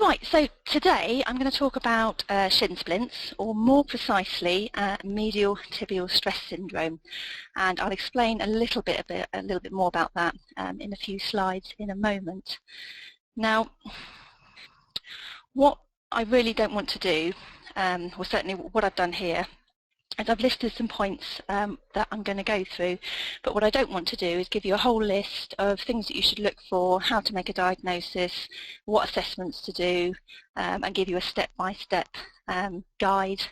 Right, so today I'm going to talk about shin splints, or more precisely, medial tibial stress syndrome, and I'll explain a little bit more about that in a few slides in a moment. Now, what I really don't want to do, or certainly what I've done here, is I've listed some points that I'm going to go through, but what I don't want to do is give you a whole list of things that you should look for, how to make a diagnosis, what assessments to do, and give you a step-by-step guide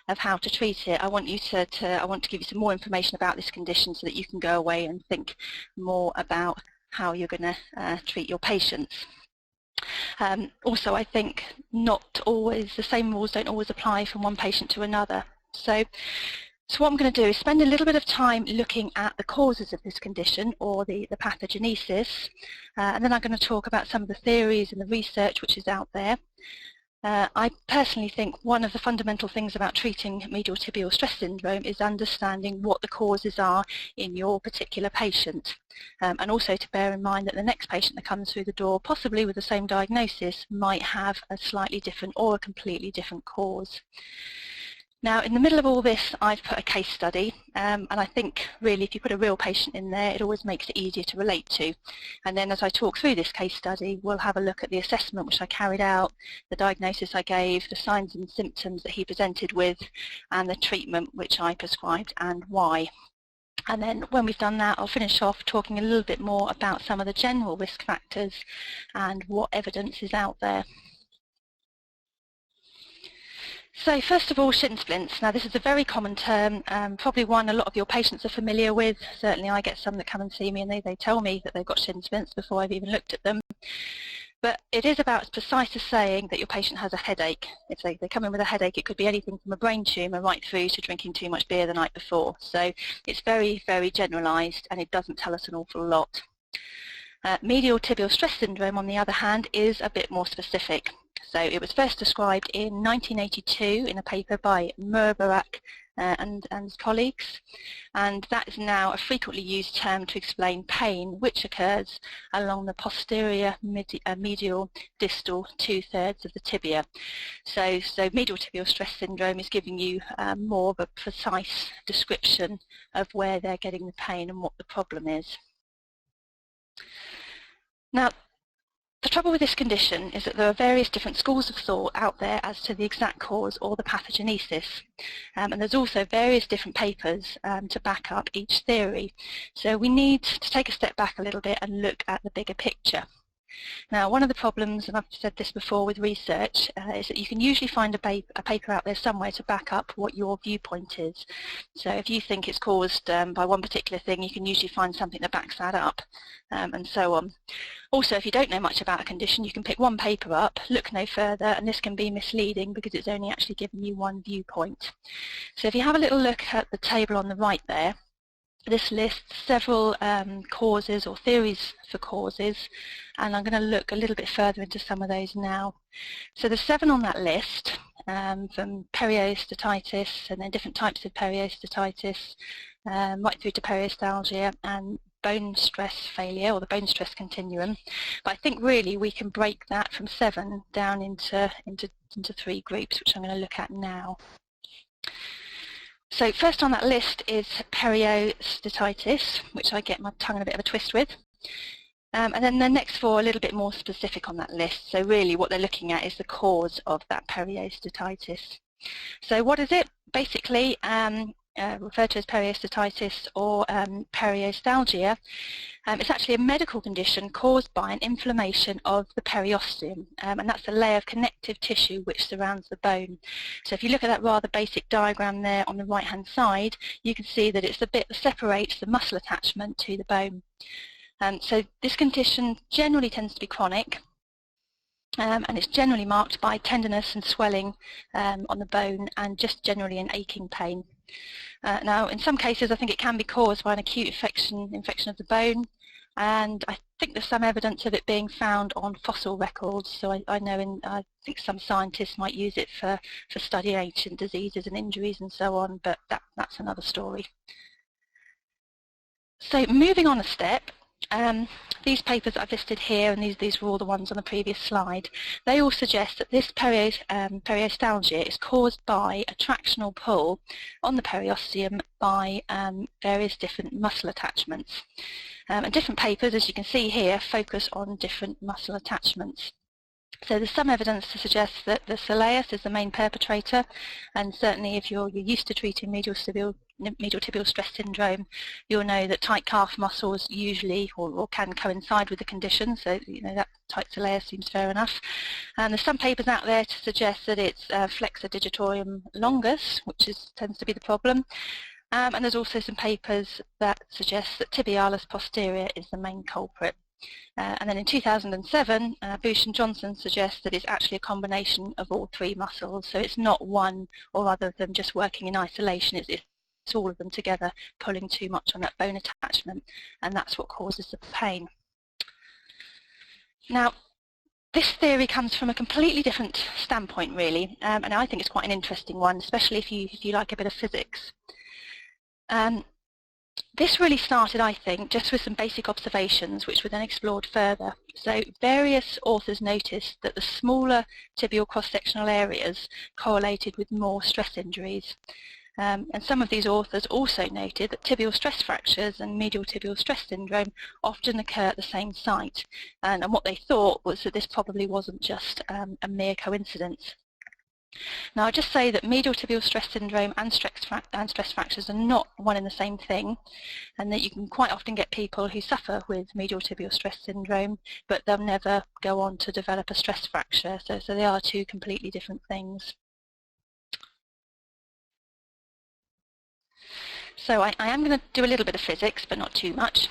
of how to treat it. I want to give you some more information about this condition so that you can go away and think more about how you're going to treat your patients. Also, I think not always, the same rules don't always apply from one patient to another. So what I'm going to do is spend a little bit of time looking at the causes of this condition, or the pathogenesis, and then I'm going to talk about some of the theories and the research which is out there. I personally think one of the fundamental things about treating medial tibial stress syndrome is understanding what the causes are in your particular patient, and also to bear in mind that the next patient that comes through the door, possibly with the same diagnosis, might have a slightly different or a completely different cause. Now, in the middle of all this, I've put a case study, and I think really if you put a real patient in there, it always makes it easier to relate to. And then as I talk through this case study, we'll have a look at the assessment which I carried out, the diagnosis I gave, the signs and symptoms that he presented with, and the treatment which I prescribed and why. And then when we've done that, I'll finish off talking a little bit more about some of the general risk factors and what evidence is out there. So first of all, shin splints. Now this is a very common term, probably one a lot of your patients are familiar with. Certainly I get some that come and see me and they tell me that they've got shin splints before I've even looked at them. But it is about as precise as saying that your patient has a headache. If they come in with a headache, it could be anything from a brain tumour right through to drinking too much beer the night before. So it's very, very generalised and it doesn't tell us an awful lot. Medial tibial stress syndrome, on the other hand, is a bit more specific. So it was first described in 1982 in a paper by Murbarak and colleagues, and that is now a frequently used term to explain pain which occurs along the posterior medial distal 2/3 of the tibia. So medial tibial stress syndrome is giving you more of a precise description of where they're getting the pain and what the problem is. Now, the trouble with this condition is that there are various different schools of thought out there as to the exact cause or the pathogenesis, and there's also various different papers to back up each theory. So we need to take a step back a little bit and look at the bigger picture. Now, one of the problems, and I've said this before with research, is that you can usually find a paper out there somewhere to back up what your viewpoint is. So if you think it's caused by one particular thing, you can usually find something that backs that up, and so on. Also, if you don't know much about a condition, you can pick one paper up, look no further, and this can be misleading because it's only actually giving you one viewpoint. So if you have a little look at the table on the right there, this lists several causes or theories for causes, and I'm going to look a little bit further into some of those now. So there's 7 on that list, from periosteitis and then different types of periosteitis, right through to periostalgia and bone stress failure, or the bone stress continuum. But I think really we can break that from 7 down into 3 groups, which I'm going to look at now. So first on that list is periosteitis, which I get my tongue in a bit of a twist with. And then the next 4 are a little bit more specific on that list. So really what they're looking at is the cause of that periosteitis. So what is it? Basically, referred to as periosteitis or periostalgia, it's actually a medical condition caused by an inflammation of the periosteum, and that's the layer of connective tissue which surrounds the bone. So if you look at that rather basic diagram there on the right hand side, you can see that it's the bit that separates the muscle attachment to the bone. So this condition generally tends to be chronic, and it's generally marked by tenderness and swelling on the bone and just generally an aching pain. Now, in some cases, I think it can be caused by an acute infection of the bone, and I think there's some evidence of it being found on fossil records. So I think some scientists might use it for studying ancient diseases and injuries and so on, but that's another story. So moving on a step, These papers I've listed here, and these were all the ones on the previous slide, they all suggest that this periostalgia is caused by a tractional pull on the periosteum by various different muscle attachments. And different papers, as you can see here, focus on different muscle attachments. So there's some evidence to suggest that the soleus is the main perpetrator, and certainly if you're used to treating medial tibial stress syndrome, you'll know that tight calf muscles usually or can coincide with the condition, so that tight soleus seems fair enough. And there's some papers out there to suggest that it's flexor digitorum longus, which tends to be the problem. And there's also some papers that suggest that tibialis posterior is the main culprit. And then in 2007, Bush and Johnson suggest that it's actually a combination of all three muscles, so it's not one or other of them just working in isolation, it's all of them together pulling too much on that bone attachment, and that's what causes the pain. Now, this theory comes from a completely different standpoint, really, and I think it's quite an interesting one, especially if you like a bit of physics. This really started, I think, just with some basic observations which were then explored further. So various authors noticed that the smaller tibial cross-sectional areas correlated with more stress injuries. And some of these authors also noted that tibial stress fractures and medial tibial stress syndrome often occur at the same site. And what they thought was that this probably wasn't just a mere coincidence. Now, I'll just say that medial tibial stress syndrome and stress fractures are not one and the same thing, and that you can quite often get people who suffer with medial tibial stress syndrome, but they'll never go on to develop a stress fracture, so they are two completely different things. So I am going to do a little bit of physics, but not too much.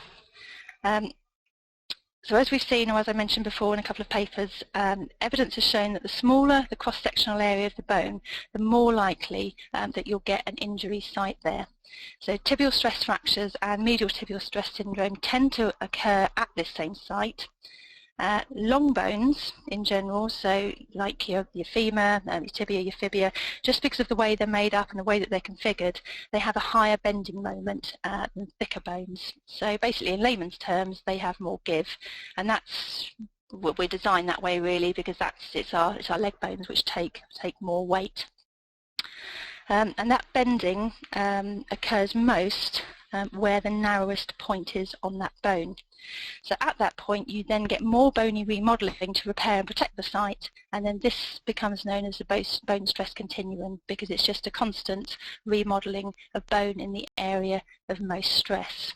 So as we've seen, or as I mentioned before in a couple of papers, evidence has shown that the smaller the cross-sectional area of the bone, the more likely that you'll get an injury site there. So tibial stress fractures and medial tibial stress syndrome tend to occur at this same site. Long bones in general, so like your femur, your tibia, your fibia, just because of the way they're made up and the way that they're configured, they have a higher bending moment than thicker bones. So basically, in layman's terms, they have more give, and that's we're designed that way really, because it's our leg bones which take more weight. And that bending occurs most where the narrowest point is on that bone. So at that point you then get more bony remodelling to repair and protect the site, and then this becomes known as the bone stress continuum, because it's just a constant remodelling of bone in the area of most stress.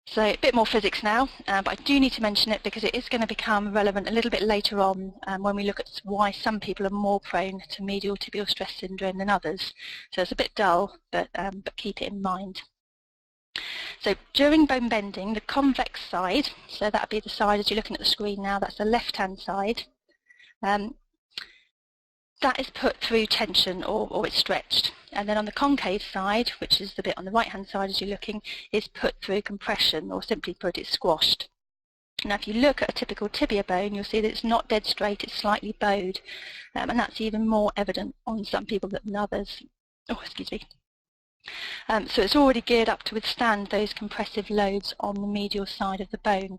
So a bit more physics now, but I do need to mention it because it is going to become relevant a little bit later on when we look at why some people are more prone to medial tibial stress syndrome than others. So it's a bit dull, but keep it in mind. So during bone bending, the convex side, so that would be the side as you're looking at the screen now, that's the left-hand side, that is put through tension or it's stretched. And then on the concave side, which is the bit on the right-hand side as you're looking, is put through compression, or simply put, it's squashed. Now if you look at a typical tibia bone, you'll see that it's not dead straight, it's slightly bowed. And that's even more evident on some people than others. Oh, excuse me. So it's already geared up to withstand those compressive loads on the medial side of the bone.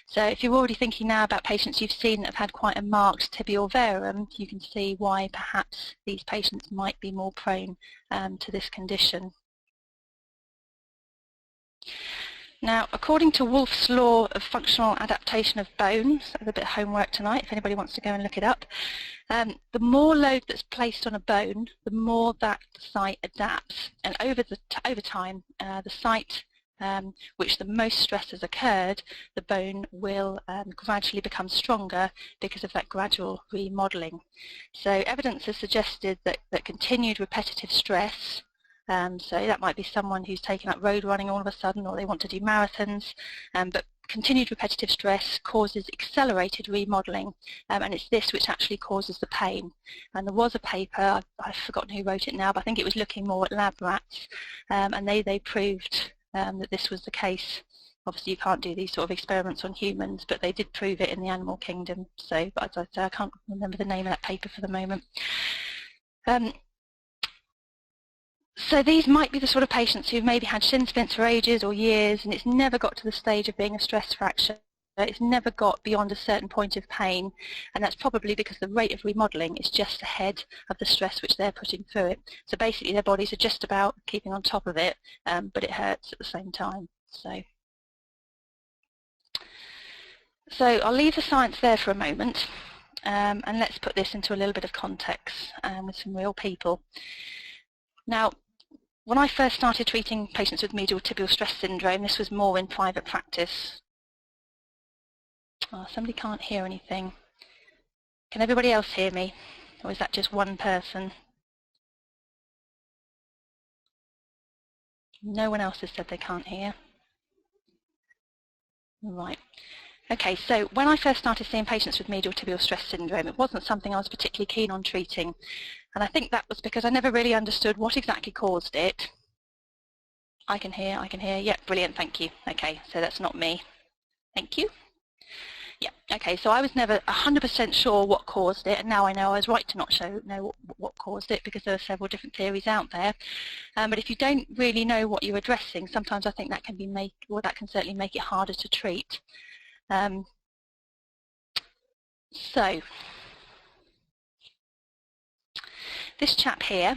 So if you're already thinking now about patients you've seen that have had quite a marked tibial verum, you can see why perhaps these patients might be more prone to this condition. Now, according to Wolff's law of functional adaptation of bone, so there's a bit of homework tonight if anybody wants to go and look it up, the more load that's placed on a bone, the more that the site adapts. And over time, the site which the most stress has occurred, the bone will gradually become stronger because of that gradual remodelling. So evidence has suggested that continued repetitive stress, so that might be someone who's taken up road running all of a sudden, or they want to do marathons, but continued repetitive stress causes accelerated remodelling, and it's this which actually causes the pain. And there was a paper, I've forgotten who wrote it now, but I think it was looking more at lab rats, and they proved that this was the case. Obviously you can't do these sort of experiments on humans, but they did prove it in the animal kingdom. So, but as I say, I can't remember the name of that paper for the moment. So these might be the sort of patients who've maybe had shin splints for ages or years, and it's never got to the stage of being a stress fracture. It's never got beyond a certain point of pain, and that's probably because the rate of remodelling is just ahead of the stress which they're putting through it. So basically their bodies are just about keeping on top of it, but it hurts at the same time. So I'll leave the science there for a moment, and let's put this into a little bit of context with some real people. Now, when I first started treating patients with medial tibial stress syndrome, this was more in private practice. Oh, somebody can't hear anything. Can everybody else hear me? Or is that just one person? No one else has said they can't hear. Right. Okay, so when I first started seeing patients with medial tibial stress syndrome, it wasn't something I was particularly keen on treating. And I think that was because I never really understood what exactly caused it. I can hear. Yeah, brilliant, thank you. Okay, so that's not me. Thank you. Yeah, okay, so I was never 100% sure what caused it, and now I know I was right to not know what caused it, because there are several different theories out there. But if you don't really know what you're addressing, sometimes I think that can that can certainly make it harder to treat. So this chap here,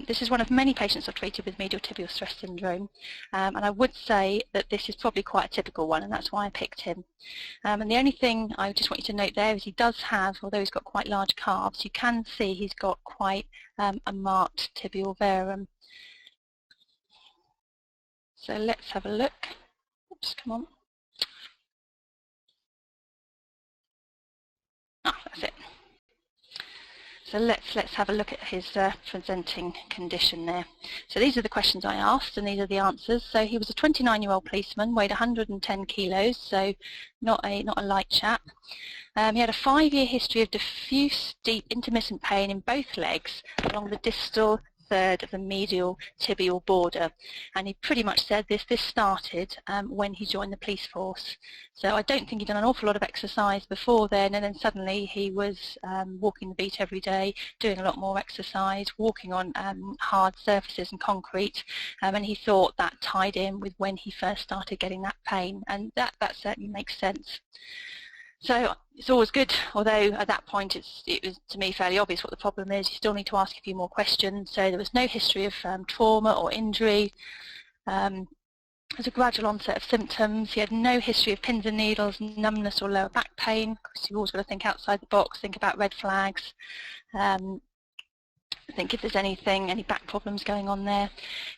this is one of many patients I've treated with medial tibial stress syndrome, and I would say that this is probably quite a typical one, and that's why I picked him. And the only thing I just want you to note there is he does have, although he's got quite large calves, you can see he's got quite a marked tibial verum. So let's have a look. Oops, come on. Ah, that's it. So let's have a look at his presenting condition there. So these are the questions I asked, and these are the answers. So he was a 29-year-old policeman, weighed 110 kilos, so not a light chap. He had a 5-year history of diffuse, deep, intermittent pain in both legs along the distal third of the medial tibial border, and he pretty much said this started when he joined the police force. So I don't think he'd done an awful lot of exercise before then, and then suddenly he was walking the beat every day, doing a lot more exercise, walking on hard surfaces and concrete, and he thought that tied in with when he first started getting that pain, and that certainly makes sense. So it's always good, although at that point it was to me fairly obvious what the problem is. You still need to ask a few more questions. So there was no history of trauma or injury. There was a gradual onset of symptoms. He had no history of pins and needles, numbness or lower back pain, because you've always got to think outside the box, think about red flags. Think if there's any back problems going on there.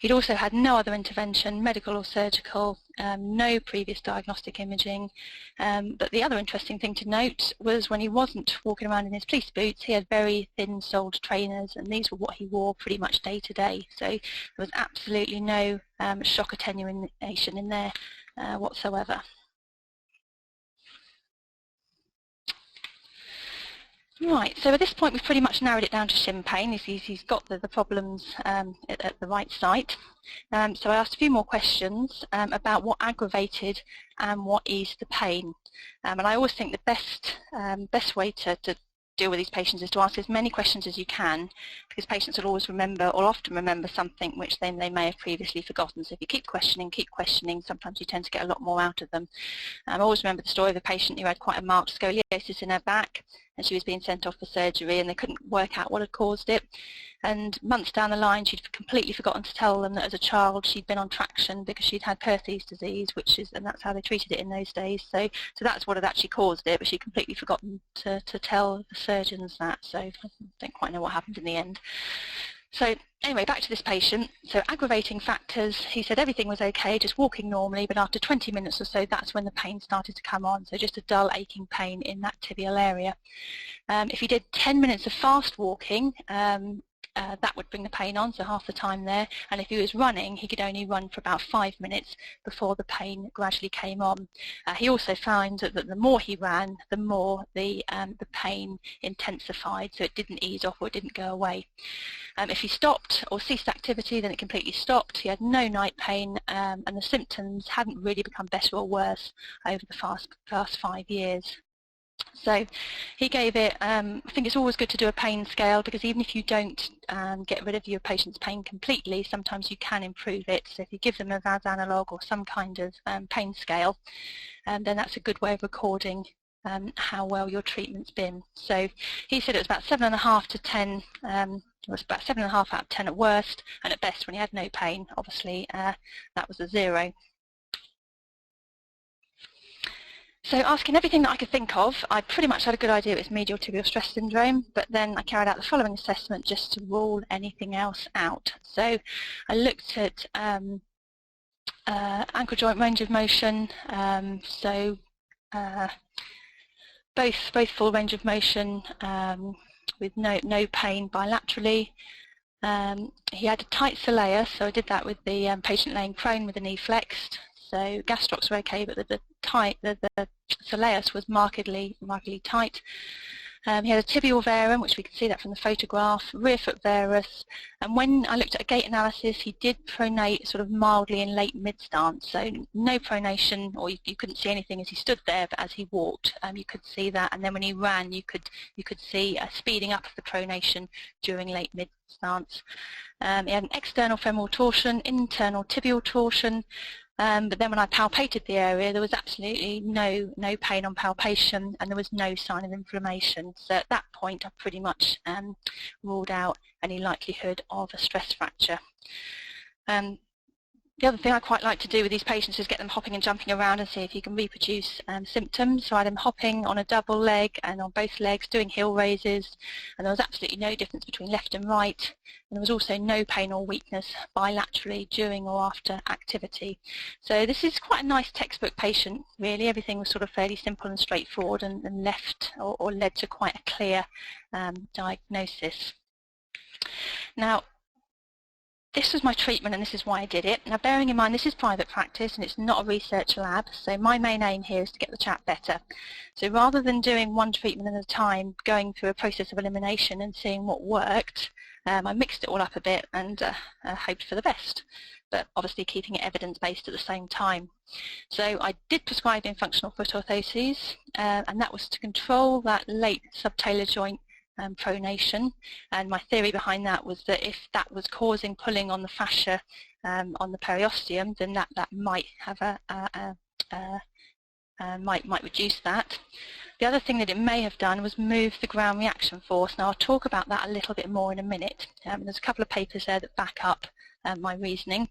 He'd also had no other intervention, medical or surgical, no previous diagnostic imaging. But the other interesting thing to note was when he wasn't walking around in his police boots, he had very thin-soled trainers, and these were what he wore pretty much day to day. So there was absolutely no shock attenuation in there whatsoever. Right, so at this point we've pretty much narrowed it down to shin pain. He's got the problems at the right site. So I asked a few more questions about what aggravated and what eased the pain. And I always think the best way to deal with these patients is to ask as many questions as you can, because patients will always remember, or often remember, something which they may have previously forgotten. So if you keep questioning, sometimes you tend to get a lot more out of them. I always remember the story of a patient who had quite a marked scoliosis in her back, and she was being sent off for surgery, and they couldn't work out what had caused it. And months down the line, she'd completely forgotten to tell them that as a child she'd been on traction because she'd had Perthes disease, and that's how they treated it in those days. So that's what had actually caused it, but she'd completely forgotten to tell the surgeons that. So I don't quite know what happened in the end. So anyway, back to this patient. So aggravating factors, he said everything was okay, just walking normally, but after 20 minutes or so, that's when the pain started to come on. So just a dull aching pain in that tibial area. If he did 10 minutes of fast walking, that would bring the pain on, so half the time there. And if he was running, he could only run for about 5 minutes before the pain gradually came on. He also found that the more he ran, the more the pain intensified, so it didn't ease off or it didn't go away. If he stopped or ceased activity, then it completely stopped. He had no night pain, and the symptoms hadn't really become better or worse over the past 5 years. So he gave it, I think it's always good to do a pain scale, because even if you don't get rid of your patient's pain completely, sometimes you can improve it. So if you give them a VAS analog or some kind of pain scale, then that's a good way of recording how well your treatment's been. So he said it was about 7.5 to 10, it was about 7.5 out of 10 at worst, and at best when he had no pain, obviously that was a 0. So asking everything that I could think of, I pretty much had a good idea it was medial tibial stress syndrome, but then I carried out the following assessment just to rule anything else out. So I looked at ankle joint range of motion, both full range of motion with no pain bilaterally. He had a tight soleus, so I did that with the patient laying prone with the knee flexed. So gastrocs were okay, but the soleus was markedly tight. He had a tibial varum, which we can see that from the photograph, rear foot varus, and when I looked at a gait analysis, he did pronate sort of mildly in late mid-stance, so no pronation, or you couldn't see anything as he stood there, but as he walked, you could see that, and then when he ran, you could see a speeding up of the pronation during late mid-stance. He had an external femoral torsion, internal tibial torsion, but then when I palpated the area, there was absolutely no pain on palpation, and there was no sign of inflammation. So at that point, I pretty much ruled out any likelihood of a stress fracture. The other thing I quite like to do with these patients is get them hopping and jumping around and see if you can reproduce symptoms. So I had them hopping on a double leg and on both legs, doing heel raises, and there was absolutely no difference between left and right. And there was also no pain or weakness bilaterally during or after activity. So this is quite a nice textbook patient, really. Everything was sort of fairly simple and straightforward, and left or led to quite a clear diagnosis. Now, this was my treatment, and this is why I did it. Now, bearing in mind this is private practice and it's not a research lab, so my main aim here is to get the chap better. So rather than doing one treatment at a time, going through a process of elimination and seeing what worked, I mixed it all up a bit and hoped for the best, but obviously keeping it evidence-based at the same time. So I did prescribe him functional foot orthoses, and that was to control that late subtalar joint pronation, and my theory behind that was that if that was causing pulling on the fascia on the periosteum, then that might have might reduce that. The other thing that it may have done was move the ground reaction force. Now I'll talk about that a little bit more in a minute. There's a couple of papers there that back up my reasoning.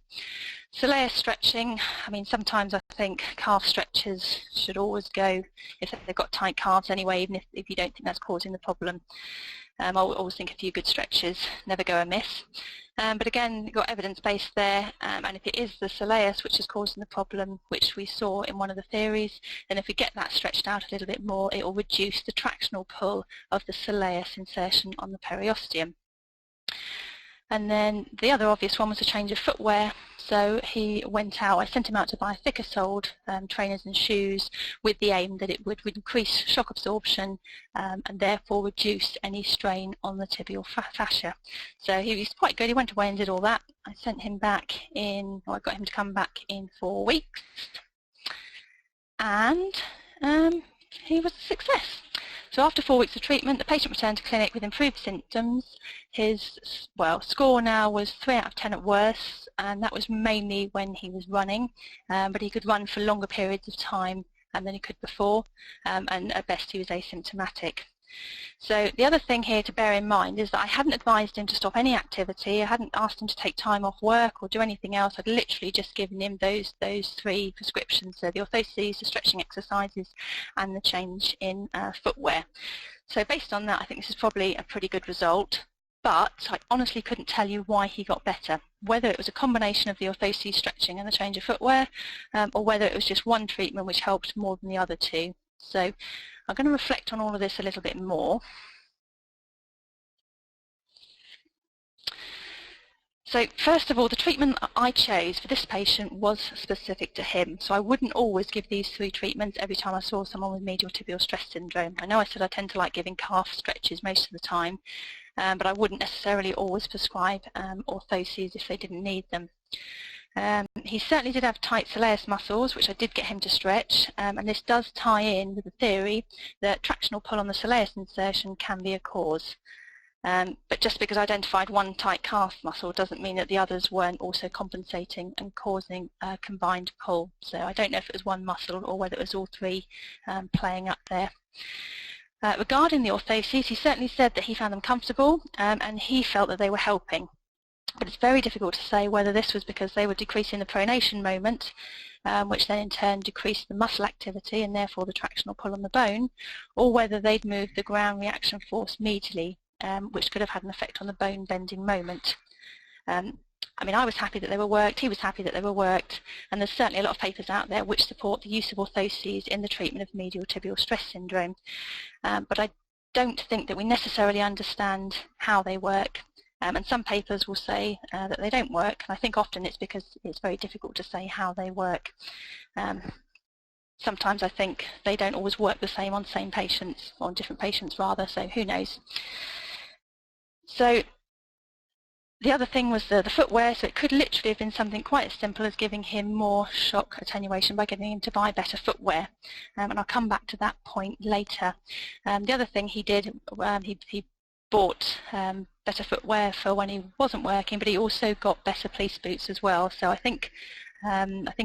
Soleus stretching, I mean, sometimes I think calf stretches should always go if they've got tight calves anyway, even if you don't think that's causing the problem. I always think a few good stretches never go amiss. But again, you've got evidence base there, and if it is the soleus which is causing the problem, which we saw in one of the theories, then if we get that stretched out a little bit more, it will reduce the tractional pull of the soleus insertion on the periosteum. And then the other obvious one was a change of footwear. So he went out, I sent him out to buy thicker soled trainers and shoes with the aim that it would increase shock absorption and therefore reduce any strain on the tibial fascia. So he was quite good. He went away and did all that. I sent him back in, or I got him to come back in 4 weeks. And he was a success. So after 4 weeks of treatment, the patient returned to clinic with improved symptoms. His score now was 3 out of 10 at worst, and that was mainly when he was running, but he could run for longer periods of time than he could before, and at best he was asymptomatic. So the other thing here to bear in mind is that I hadn't advised him to stop any activity. I hadn't asked him to take time off work or do anything else. I'd literally just given him those 3 prescriptions, so the orthoses, the stretching exercises, and the change in footwear. So based on that, I think this is probably a pretty good result, but I honestly couldn't tell you why he got better, whether it was a combination of the orthoses, stretching, and the change of footwear, or whether it was just one treatment which helped more than the other 2. So I'm going to reflect on all of this a little bit more. So first of all, the treatment I chose for this patient was specific to him. So I wouldn't always give these 3 treatments every time I saw someone with medial tibial stress syndrome. I know I said I tend to like giving calf stretches most of the time, but I wouldn't necessarily always prescribe orthoses if they didn't need them. He certainly did have tight soleus muscles, which I did get him to stretch, and this does tie in with the theory that tractional pull on the soleus insertion can be a cause. But just because I identified one tight calf muscle doesn't mean that the others weren't also compensating and causing a combined pull. So I don't know if it was one muscle or whether it was all three playing up there. Regarding the orthoses, he certainly said that he found them comfortable and he felt that they were helping. But it's very difficult to say whether this was because they were decreasing the pronation moment, which then in turn decreased the muscle activity and therefore the tractional pull on the bone, or whether they'd moved the ground reaction force medially, which could have had an effect on the bone bending moment. I mean, I was happy that they were worked, he was happy that they were worked, and there's certainly a lot of papers out there which support the use of orthoses in the treatment of medial tibial stress syndrome. But I don't think that we necessarily understand how they work. And some papers will say that they don't work. And I think often it's because it's very difficult to say how they work. Sometimes I think they don't always work the same on same patients, or on different patients rather, so who knows. So the other thing was the footwear, so it could literally have been something quite as simple as giving him more shock attenuation by getting him to buy better footwear, and I'll come back to that point later. The other thing he did, he bought better footwear for when he wasn't working, but he also got better police boots as well. So I think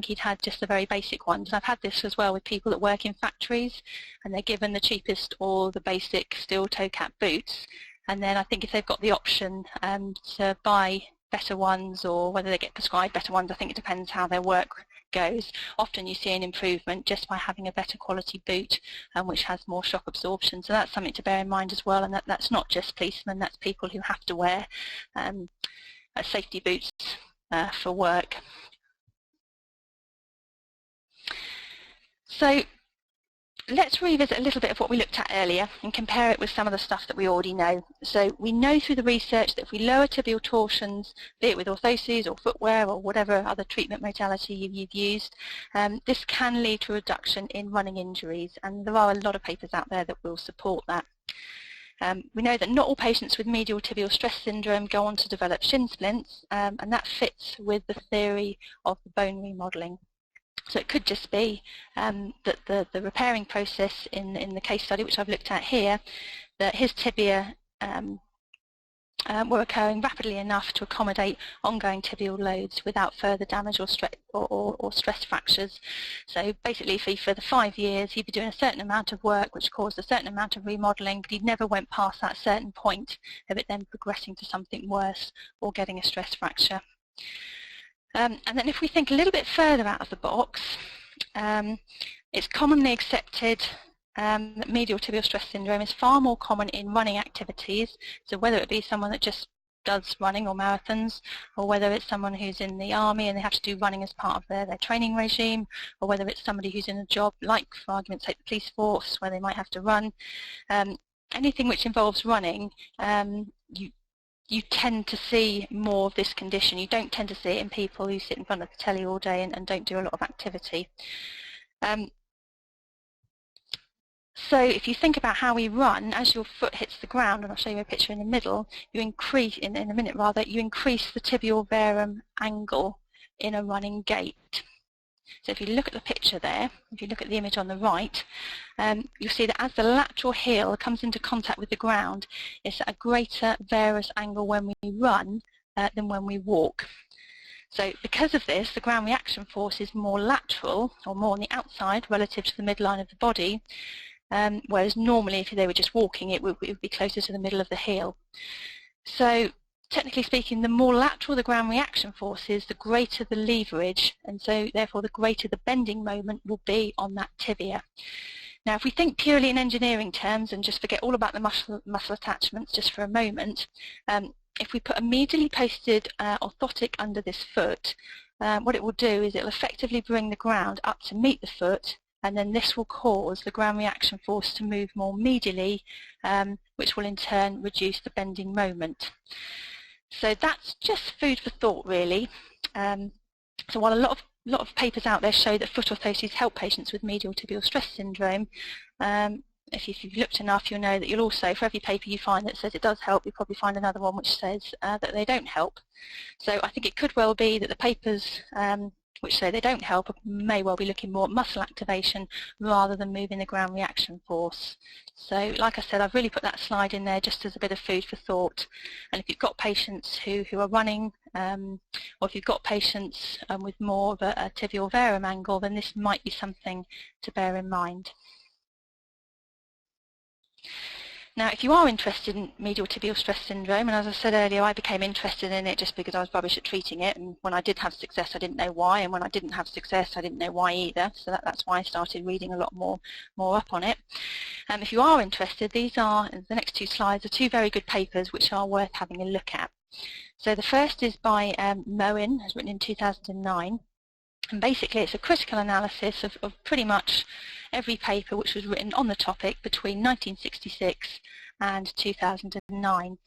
he'd had just the very basic ones. I've had this as well with people that work in factories, and they're given the cheapest or the basic steel toe cap boots. And then I think if they've got the option to buy better ones, or whether they get prescribed better ones, I think it depends how their work goes. Often you see an improvement just by having a better quality boot, which has more shock absorption. So that's something to bear in mind as well, and that's not just policemen, that's people who have to wear safety boots for work. So let's revisit a little bit of what we looked at earlier and compare it with some of the stuff that we already know. So we know through the research that if we lower tibial torsions, be it with orthoses or footwear or whatever other treatment modality you've used, this can lead to a reduction in running injuries, and there are a lot of papers out there that will support that. We know that not all patients with medial tibial stress syndrome go on to develop shin splints, and that fits with the theory of the bone remodelling. So it could just be that the repairing process in the case study, which I've looked at here, that his tibia were occurring rapidly enough to accommodate ongoing tibial loads without further damage or stress fractures. So basically for the 5 years he'd be doing a certain amount of work which caused a certain amount of remodelling, but he never went past that certain point of it then progressing to something worse or getting a stress fracture. And then if we think a little bit further out of the box, it's commonly accepted that medial tibial stress syndrome is far more common in running activities. So whether it be someone that just does running or marathons, or whether it's someone who's in the army and they have to do running as part of their training regime, or whether it's somebody who's in a job like, for argument's sake, the police force, where they might have to run. Anything which involves running, you tend to see more of this condition. You don't tend to see it in people who sit in front of the telly all day and don't do a lot of activity. So if you think about how we run, as your foot hits the ground, and I'll show you a picture in the middle, you increase, in a minute rather, you increase the tibial varum angle in a running gait. So if you look at the picture there, if you look at the image on the right, you'll see that as the lateral heel comes into contact with the ground, it's at a greater varus angle when we run than when we walk. So because of this, the ground reaction force is more lateral, or more on the outside relative to the midline of the body, whereas normally if they were just walking it would be closer to the middle of the heel. So technically speaking, the more lateral the ground reaction force is, the greater the leverage, and so therefore the greater the bending moment will be on that tibia. Now if we think purely in engineering terms and just forget all about the muscle attachments just for a moment, if we put a medially posted orthotic under this foot, what it will do is it will effectively bring the ground up to meet the foot, and then this will cause the ground reaction force to move more medially, which will in turn reduce the bending moment. So that's just food for thought, really. So while a lot of papers out there show that foot orthoses help patients with medial tibial stress syndrome, if you've looked enough, you'll know that you'll also, for every paper you find that says it does help, you'll probably find another one which says that they don't help. So I think it could well be that the papers which say they don't help may well be looking more at muscle activation rather than moving the ground reaction force. So like I said, I've really put that slide in there just as a bit of food for thought. And if you've got patients who are running, or if you've got patients with more of a tibial varum angle, then this might be something to bear in mind. Now, if you are interested in medial tibial stress syndrome, and as I said earlier, I became interested in it just because I was rubbish at treating it, and when I did have success, I didn't know why, and when I didn't have success, I didn't know why either, so that's why I started reading a lot more up on it. If you are interested, these are, the next two slides are two very good papers which are worth having a look at. So the first is by Moen, who's written in 2009. And basically it's a critical analysis of pretty much every paper which was written on the topic between 1966 and 2009.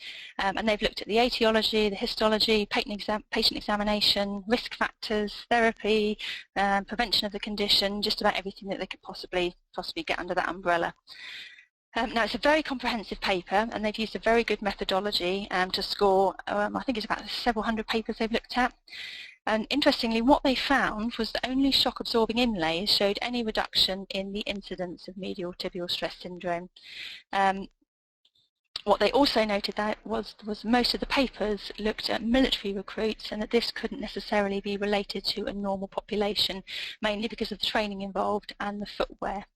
And they've looked at the etiology, the histology, patient examination, risk factors, therapy, prevention of the condition, just about everything that they could possibly get under that umbrella. Now it's a very comprehensive paper, and they've used a very good methodology to score, I think it's about several hundred papers they've looked at. And interestingly, what they found was that only shock-absorbing inlays showed any reduction in the incidence of medial tibial stress syndrome. What they also noted that was most of the papers looked at military recruits, and that this couldn't necessarily be related to a normal population, mainly because of the training involved and the footwear.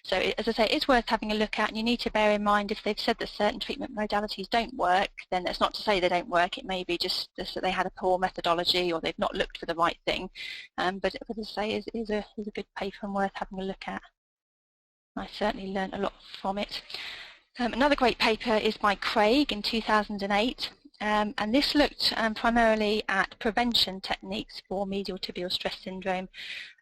So as I say, it's worth having a look at, and you need to bear in mind if they've said that certain treatment modalities don't work, then that's not to say they don't work. It may be just that they had a poor methodology or they've not looked for the right thing. But as I say, it is a good paper and worth having a look at. I certainly learned a lot from it. Another great paper is by Craig in 2008, and this looked primarily at prevention techniques for medial tibial stress syndrome,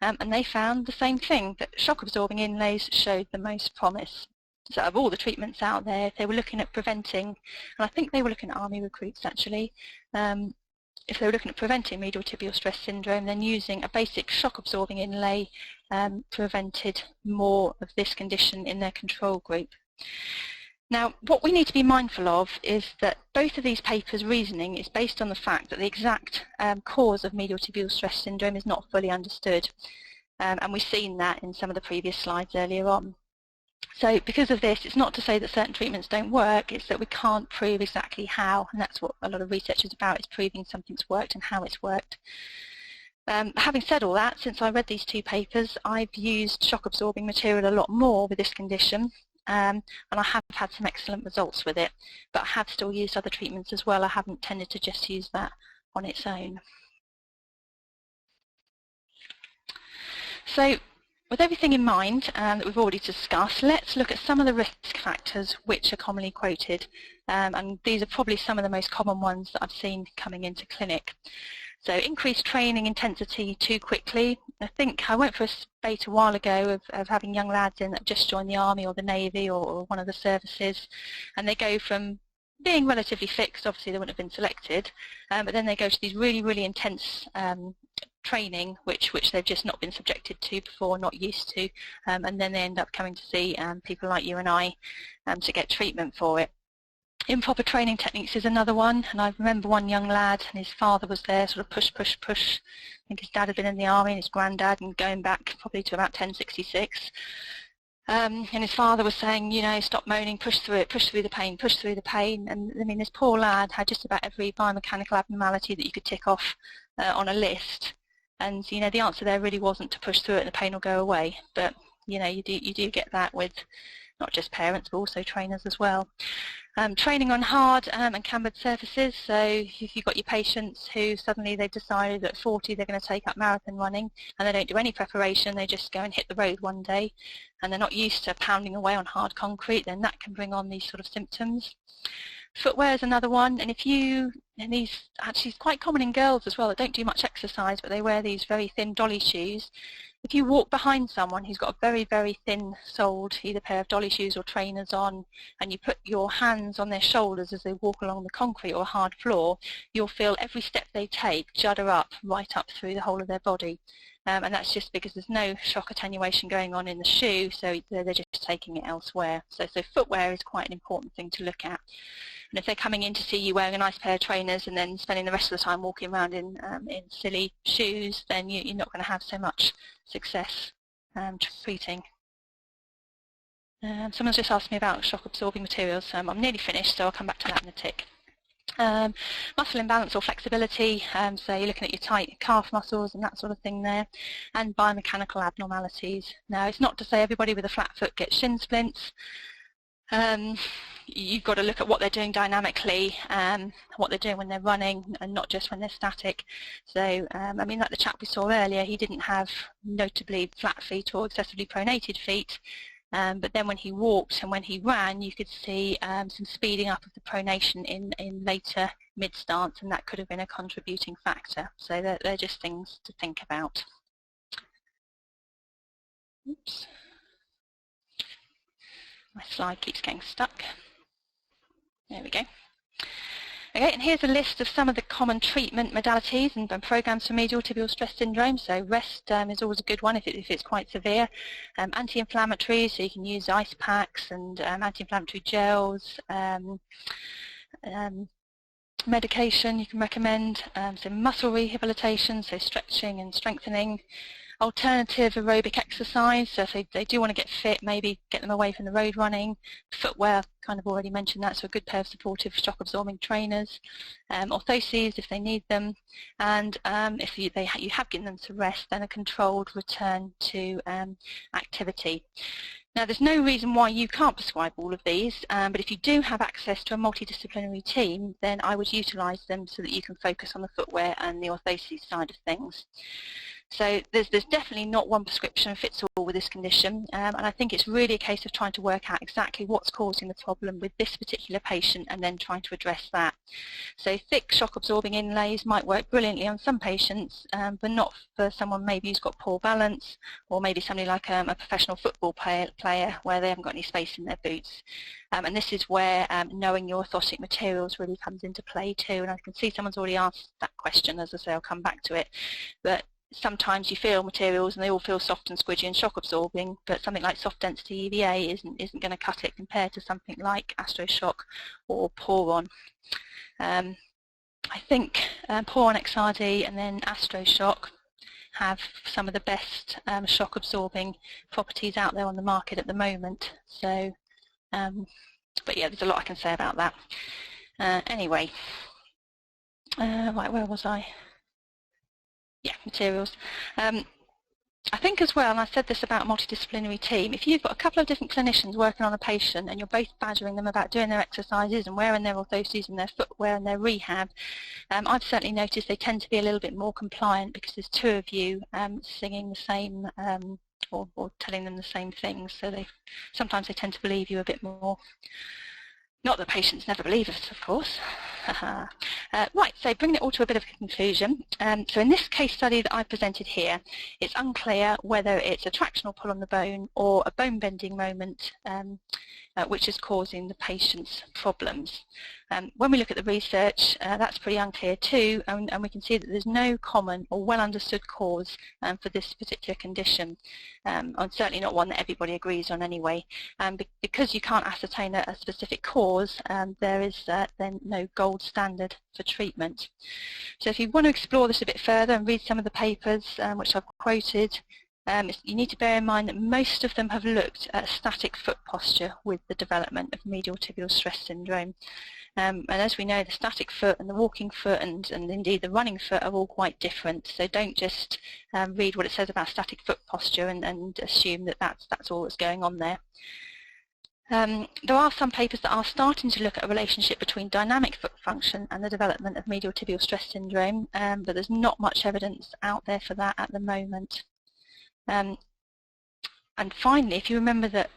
and they found the same thing, that shock-absorbing inlays showed the most promise. So of all the treatments out there, they were looking at preventing, and I think they were looking at army recruits actually, if they were looking at preventing medial tibial stress syndrome, then using a basic shock-absorbing inlay prevented more of this condition in their control group. Now, what we need to be mindful of is that both of these papers' reasoning is based on the fact that the exact cause of medial tibial stress syndrome is not fully understood. And we've seen that in some of the previous slides earlier on. So because of this, it's not to say that certain treatments don't work, it's that we can't prove exactly how, and that's what a lot of research is about, is proving something's worked and how it's worked. Having said all that, since I read these two papers, I've used shock-absorbing material a lot more with this condition. And I have had some excellent results with it, but I have still used other treatments as well. I haven't tended to just use that on its own. So with everything in mind that we've already discussed, let's look at some of the risk factors which are commonly quoted, and these are probably some of the most common ones that I've seen coming into clinic. So increased training intensity too quickly. I think I went for a debate a while ago of having young lads in that just joined the Army or the Navy or one of the services, and they go from being relatively fixed, obviously they wouldn't have been selected, but then they go to these really intense training which they've just not been subjected to before, not used to, and then they end up coming to see people like you and I to get treatment for it. Improper training techniques is another one, and I remember one young lad and his father was there, sort of push. I think his dad had been in the army and his granddad, and going back probably to about 1066. And his father was saying, you know, stop moaning, push through it, push through the pain, push through the pain. And I mean, this poor lad had just about every biomechanical abnormality that you could tick off on a list. And, you know, the answer there really wasn't to push through it and the pain will go away. But, you know, you do get that with not just parents, but also trainers as well. Training on hard and cambered surfaces. So if you've got your patients who suddenly they've decided at 40 they're going to take up marathon running, and they don't do any preparation, they just go and hit the road one day, and they're not used to pounding away on hard concrete, then that can bring on these sort of symptoms. Footwear is another one, and these actually is quite common in girls as well that don't do much exercise, but they wear these very thin dolly shoes. If you walk behind someone who's got a very thin-soled either pair of dolly shoes or trainers on, and you put your hands on their shoulders as they walk along the concrete or a hard floor, you'll feel every step they take judder up right up through the whole of their body. and that's just because there's no shock attenuation going on in the shoe, so they're just taking it elsewhere. So footwear is quite an important thing to look at. And if they're coming in to see you wearing a nice pair of trainers and then spending the rest of the time walking around in silly shoes, then you're not going to have so much success treating. Someone's just asked me about shock-absorbing materials. I'm nearly finished, so I'll come back to that in a tick. Muscle imbalance or flexibility, so you're looking at your tight calf muscles and that sort of thing there, and biomechanical abnormalities. Now, it's not to say everybody with a flat foot gets shin splints. You've got to look at what they're doing dynamically, what they're doing when they're running, and not just when they're static. So, I mean, like the chap we saw earlier, he didn't have notably flat feet or excessively pronated feet. But then when he walked and when he ran, you could see some speeding up of the pronation in later mid-stance, and that could have been a contributing factor. So they're just things to think about. Oops. My slide keeps getting stuck. There we go. Okay, and here's a list of some of the common treatment modalities and programs for medial tibial stress syndrome. So rest is always a good one if it's quite severe. Anti-inflammatory, so you can use ice packs and anti-inflammatory gels. Medication you can recommend. So muscle rehabilitation, so stretching and strengthening. Alternative aerobic exercise, so if they do want to get fit, maybe get them away from the road running. Footwear, kind of already mentioned that, so a good pair of supportive shock-absorbing trainers. Orthoses if they need them, and if you have given them to rest, then a controlled return to activity. Now, there's no reason why you can't prescribe all of these, but if you do have access to a multidisciplinary team, then I would utilise them so that you can focus on the footwear and the orthoses side of things. So there's definitely not one prescription fits all with this condition, and I think it's really a case of trying to work out exactly what's causing the problem with this particular patient and then trying to address that. So thick shock-absorbing inlays might work brilliantly on some patients, but not for someone maybe who's got poor balance, or maybe somebody like a professional football player where they haven't got any space in their boots. And this is where knowing your orthotic materials really comes into play too. And I can see someone's already asked that question. As I say, I'll come back to it. But sometimes you feel materials and they all feel soft and squidgy and shock absorbing, but something like soft density EVA isn't going to cut it compared to something like AstroShock or Poron. I think Poron XRD and then AstroShock have some of the best shock absorbing properties out there on the market at the moment. So, but yeah, there's a lot I can say about that. Anyway, right, where was I? Yeah, materials. I think as well, and I said this about a multidisciplinary team, if you've got a couple of different clinicians working on a patient and you're both badgering them about doing their exercises and wearing their orthoses and their footwear and their rehab, I've certainly noticed they tend to be a little bit more compliant because there's two of you singing the same or telling them the same things, so sometimes they tend to believe you a bit more. Not that patients never believe us, of course. Right, so bringing it all to a bit of a conclusion. So in this case study that I've presented here, it's unclear whether it's a tractional pull on the bone or a bone bending moment which is causing the patient's problems. When we look at the research, that's pretty unclear too, and we can see that there's no common or well understood cause for this particular condition, and certainly not one that everybody agrees on anyway. Because you can't ascertain a specific cause, there is then no gold standard for treatment. So if you want to explore this a bit further and read some of the papers which I've quoted, you need to bear in mind that most of them have looked at static foot posture with the development of medial tibial stress syndrome. And as we know, the static foot and the walking foot and indeed the running foot are all quite different. So don't just read what it says about static foot posture and assume that that's all that's going on there. There are some papers that are starting to look at a relationship between dynamic foot function and the development of medial tibial stress syndrome, but there's not much evidence out there for that at the moment. And finally, if you remember that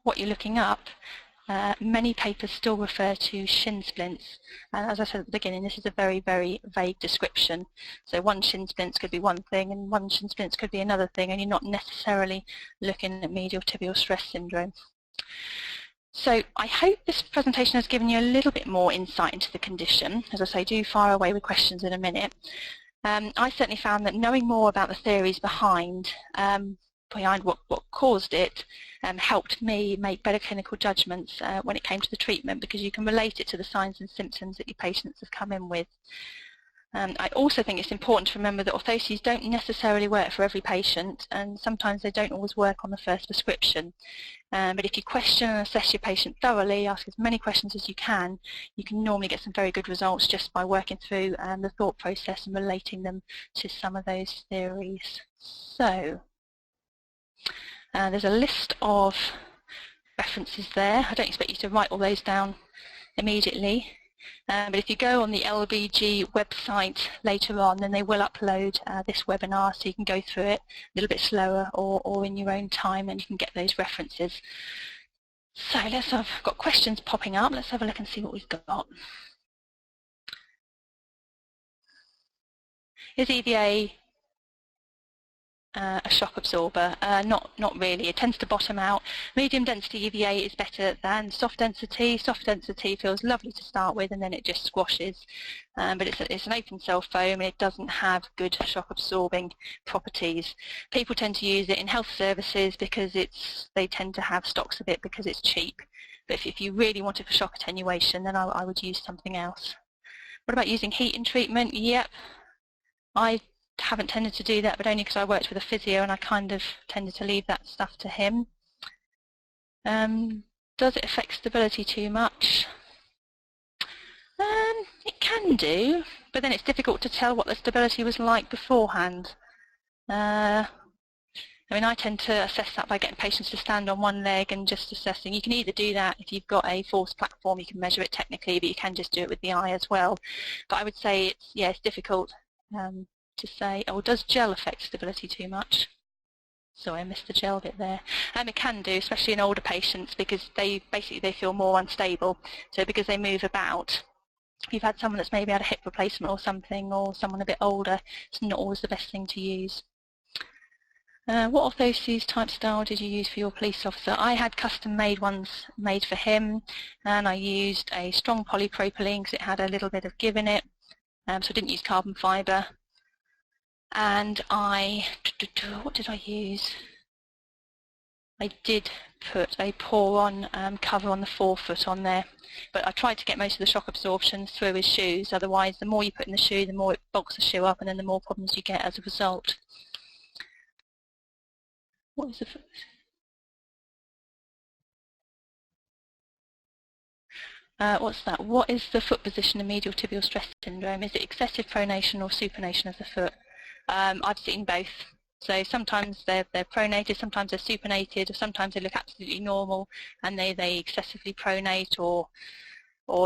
what you're looking up, many papers still refer to shin splints. And as I said at the beginning, this is a very, very vague description. So one shin splint could be one thing and one shin splint could be another thing, and you're not necessarily looking at medial tibial stress syndrome. So I hope this presentation has given you a little bit more insight into the condition. As I say, do fire away with questions in a minute. I certainly found that knowing more about the theories behind what caused it helped me make better clinical judgments when it came to the treatment, because you can relate it to the signs and symptoms that your patients have come in with. I also think it's important to remember that orthoses don't necessarily work for every patient, and sometimes they don't always work on the first prescription. But if you question and assess your patient thoroughly, ask as many questions as you can normally get some very good results just by working through the thought process and relating them to some of those theories. So there's a list of references there. I don't expect you to write all those down immediately. But if you go on the LBG website later on, then they will upload this webinar, so you can go through it a little bit slower or in your own time, and you can get those references. So I've got questions popping up. Let's have a look and see what we've got. Is EVA a shock absorber? Not really. It tends to bottom out. Medium density EVA is better than soft density. Soft density feels lovely to start with, and then it just squashes. But it's an open cell foam, and it doesn't have good shock absorbing properties. People tend to use it in health services because they tend to have stocks of it because it's cheap. But if you really want it for shock attenuation, then I would use something else. What about using heat in treatment? Yep. I haven't tended to do that, but only because I worked with a physio and I kind of tended to leave that stuff to him. Does it affect stability too much? It can do, but then it's difficult to tell what the stability was like beforehand. I mean, I tend to assess that by getting patients to stand on one leg and just assessing. You can either do that if you've got a forced platform, you can measure it technically, but you can just do it with the eye as well. But I would say it's difficult to say, does gel affect stability too much? Sorry, I missed the gel bit there. It can do, especially in older patients, because they feel more unstable. So because they move about, if you've had someone that's maybe had a hip replacement or something, or someone a bit older, it's not always the best thing to use. What orthoses type style did you use for your police officer? I had custom-made ones made for him, and I used a strong polypropylene because it had a little bit of give in it, so I didn't use carbon fibre. And what did I use? I did put a pour-on cover on the forefoot on there, but I tried to get most of the shock absorption through his shoes. Otherwise, the more you put in the shoe, the more it bulks the shoe up, and then the more problems you get as a result. What is the foot? What's that? What is the foot position in medial tibial stress syndrome? Is it excessive pronation or supination of the foot? I've seen both. So sometimes they're pronated, sometimes they're supinated, or sometimes they look absolutely normal and they excessively pronate, or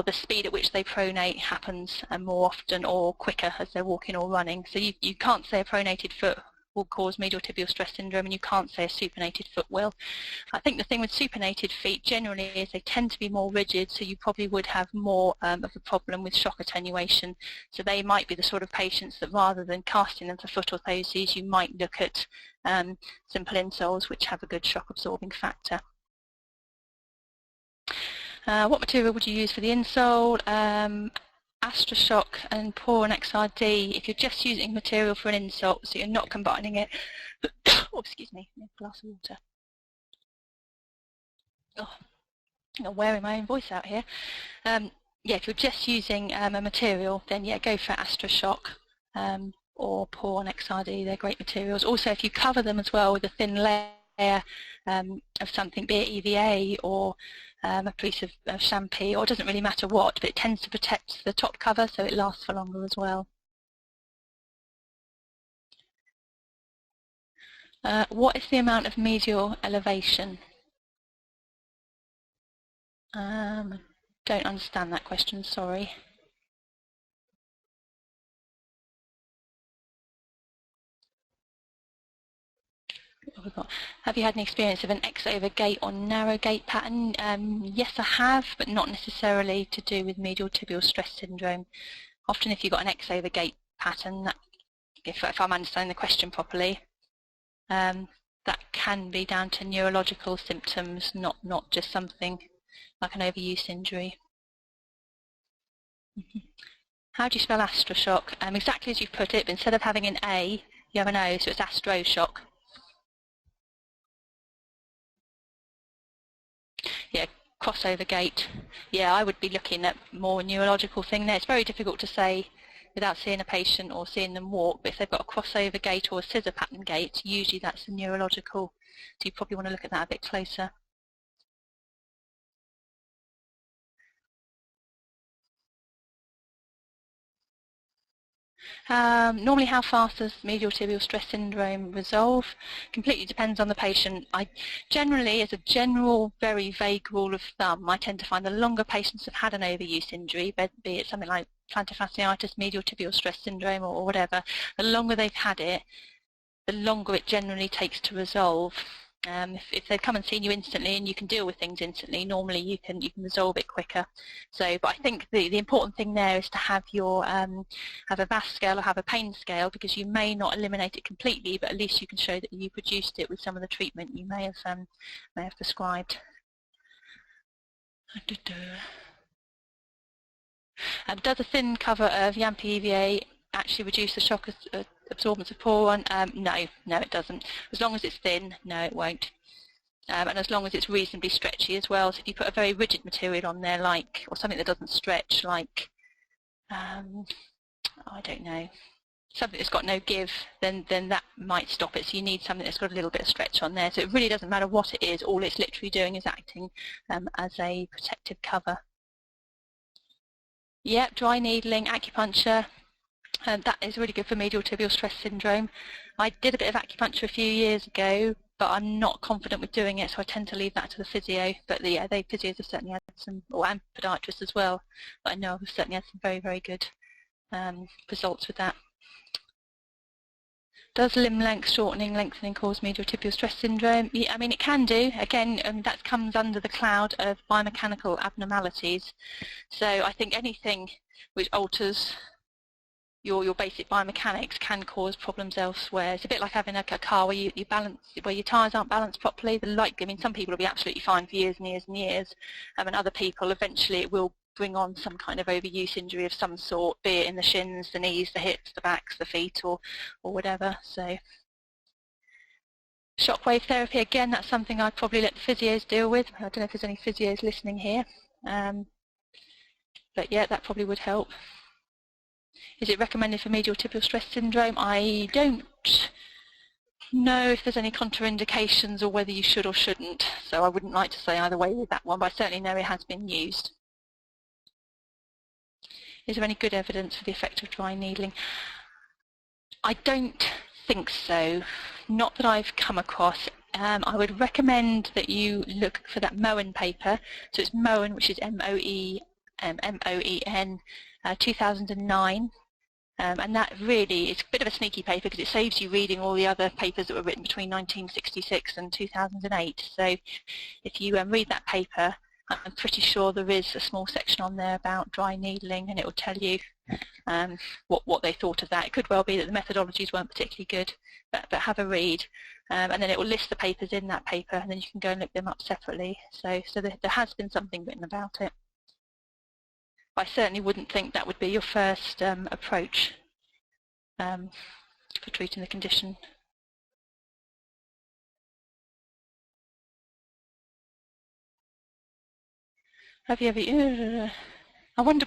the speed at which they pronate happens more often or quicker as they're walking or running. So you can't say a pronated foot will cause medial tibial stress syndrome, and you can't say a supinated foot will. I think the thing with supinated feet generally is they tend to be more rigid, so you probably would have more of a problem with shock attenuation. So they might be the sort of patients that rather than casting them for foot orthoses, you might look at simple insoles which have a good shock absorbing factor. What material would you use for the insole? AstroShock and Pour and XRD. If you're just using material for an insole, so you're not combining it, oh, excuse me, a glass of water. Oh, I'm wearing my own voice out here. Yeah, if you're just using a material, then yeah, go for AstroShock or Pour and XRD. They're great materials. Also, if you cover them as well with a thin layer of something, be it EVA or a piece of champy, or it doesn't really matter what, but it tends to protect the top cover so it lasts for longer as well. What is the amount of medial elevation? Don't understand that question, sorry. Have you had any experience of an X over gait or narrow gait pattern? Yes, I have, but not necessarily to do with medial tibial stress syndrome. Often if you've got an X over gait pattern, if I'm understanding the question properly, that can be down to neurological symptoms, not just something like an overuse injury. How do you spell astroshock? Exactly as you've put it, but instead of having an A, you have an O, so it's astroshock. Yeah, crossover gait. Yeah, I would be looking at more neurological thing there. It's very difficult to say without seeing a patient or seeing them walk, but if they've got a crossover gait or a scissor pattern gait, usually that's a neurological, so you probably want to look at that a bit closer. Normally how fast does medial tibial stress syndrome resolve? Completely depends on the patient. I generally, as a general, very vague rule of thumb, I tend to find the longer patients have had an overuse injury, be it something like plantar fasciitis, medial tibial stress syndrome or whatever, the longer they've had it, the longer it generally takes to resolve. If they've come and seen you instantly and you can deal with things instantly, normally you can resolve it quicker. So, but I think the important thing there is to have your have a VAS scale or have a pain scale, because you may not eliminate it completely, but at least you can show that you reduced it with some of the treatment you may have prescribed. Does a thin cover of Yampi EVA actually reduce the shock absorbance of poor one? No, it doesn't. As long as it's thin, no, it won't. And as long as it's reasonably stretchy as well. So if you put a very rigid material on there, like, or something that doesn't stretch, like, I don't know, something that's got no give, then that might stop it. So you need something that's got a little bit of stretch on there. So it really doesn't matter what it is. All it's literally doing is acting as a protective cover. Yep, dry needling, acupuncture. That is really good for medial tibial stress syndrome. I did a bit of acupuncture a few years ago, but I'm not confident with doing it, so I tend to leave that to the physio. But yeah, they physios have certainly had some, and podiatrists as well, but I know I've certainly had some very, very good results with that. Does limb length shortening, lengthening cause medial tibial stress syndrome? Yeah, I mean, it can do. Again, that comes under the cloud of biomechanical abnormalities. So I think anything which alters your basic biomechanics can cause problems elsewhere. It's a bit like having a car where you balance, where your tyres aren't balanced properly. I mean, some people will be absolutely fine for years and years and years, and other people, eventually it will bring on some kind of overuse injury of some sort, be it in the shins, the knees, the hips, the backs, the feet, or whatever. So shockwave therapy, again, that's something I'd probably let the physios deal with. I don't know if there's any physios listening here, but yeah, that probably would help. Is it recommended for medial tibial stress syndrome? I don't know if there's any contraindications or whether you should or shouldn't, so I wouldn't like to say either way with that one, but I certainly know it has been used. Is there any good evidence for the effect of dry needling? I don't think so, not that I've come across. I would recommend that you look for that Moen paper. So it's Moen, which is M-O-E-N, 2009. And that really is a bit of a sneaky paper because it saves you reading all the other papers that were written between 1966 and 2008. So if you read that paper, I'm pretty sure there is a small section on there about dry needling, and it will tell you what they thought of that. It could well be that the methodologies weren't particularly good, but have a read. And then it will list the papers in that paper, and then you can go and look them up separately. So there has been something written about it. I certainly wouldn't think that would be your first approach for treating the condition. Have you ever, I wonder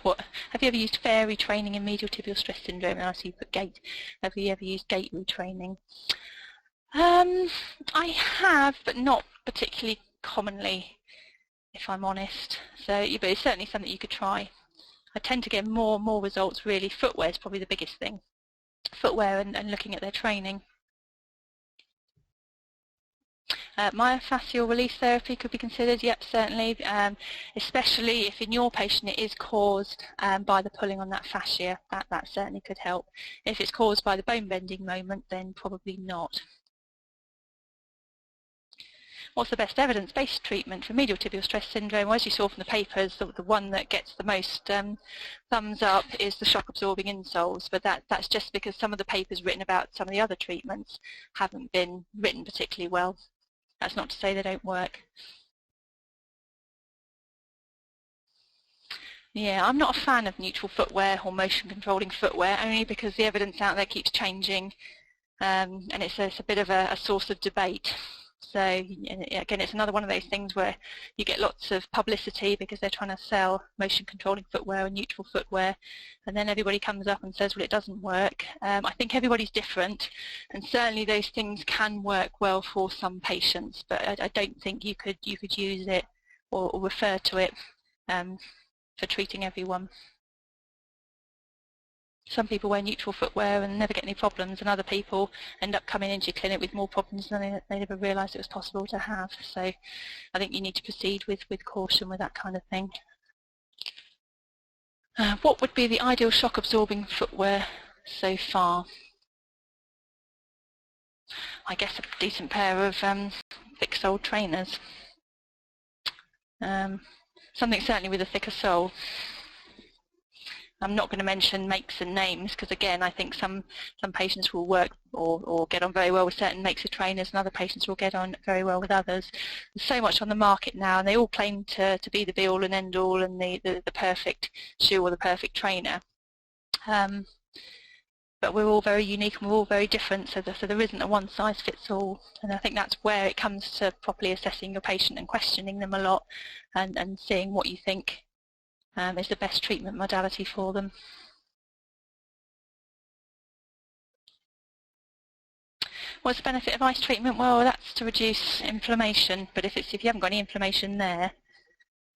have you ever used fair retraining in medial tibial stress syndrome? And I see you put gait. Have you ever used gait retraining? I have, but not particularly commonly, if I'm honest. So, but it's certainly something you could try. I tend to get more results really. Footwear is probably the biggest thing. Footwear and looking at their training. Myofascial release therapy could be considered, yep, certainly, especially if in your patient it is caused by the pulling on that fascia. That certainly could help. If it's caused by the bone bending moment, then probably not. What's the best evidence-based treatment for medial tibial stress syndrome? Well, as you saw from the papers, the one that gets the most thumbs up is the shock-absorbing insoles, but that's just because some of the papers written about some of the other treatments haven't been written particularly well. That's not to say they don't work. Yeah, I'm not a fan of neutral footwear or motion controlling footwear, only because the evidence out there keeps changing, and it's a bit of a source of debate. So again, it's another one of those things where you get lots of publicity because they're trying to sell motion controlling footwear and neutral footwear, and then everybody comes up and says, well, it doesn't work. I think everybody's different, and certainly those things can work well for some patients, but I don't think you could use it or refer to it for treating everyone. Some people wear neutral footwear and never get any problems, and other people end up coming into your clinic with more problems than they never realised it was possible to have. So I think you need to proceed with caution with that kind of thing. What would be the ideal shock absorbing footwear so far? I guess a decent pair of thick soled trainers. Something certainly with a thicker sole. I'm not going to mention makes and names because, again, I think some patients will work or get on very well with certain makes of trainers, and other patients will get on very well with others. There's so much on the market now, and they all claim to be the be-all and end-all and the perfect shoe or the perfect trainer. But we're all very unique and we're all very different, so there isn't a one-size-fits-all. And I think that's where it comes to properly assessing your patient and questioning them a lot and seeing what you think is the best treatment modality for them. What's the benefit of ice treatment? Well, that's to reduce inflammation, but if you haven't got any inflammation there,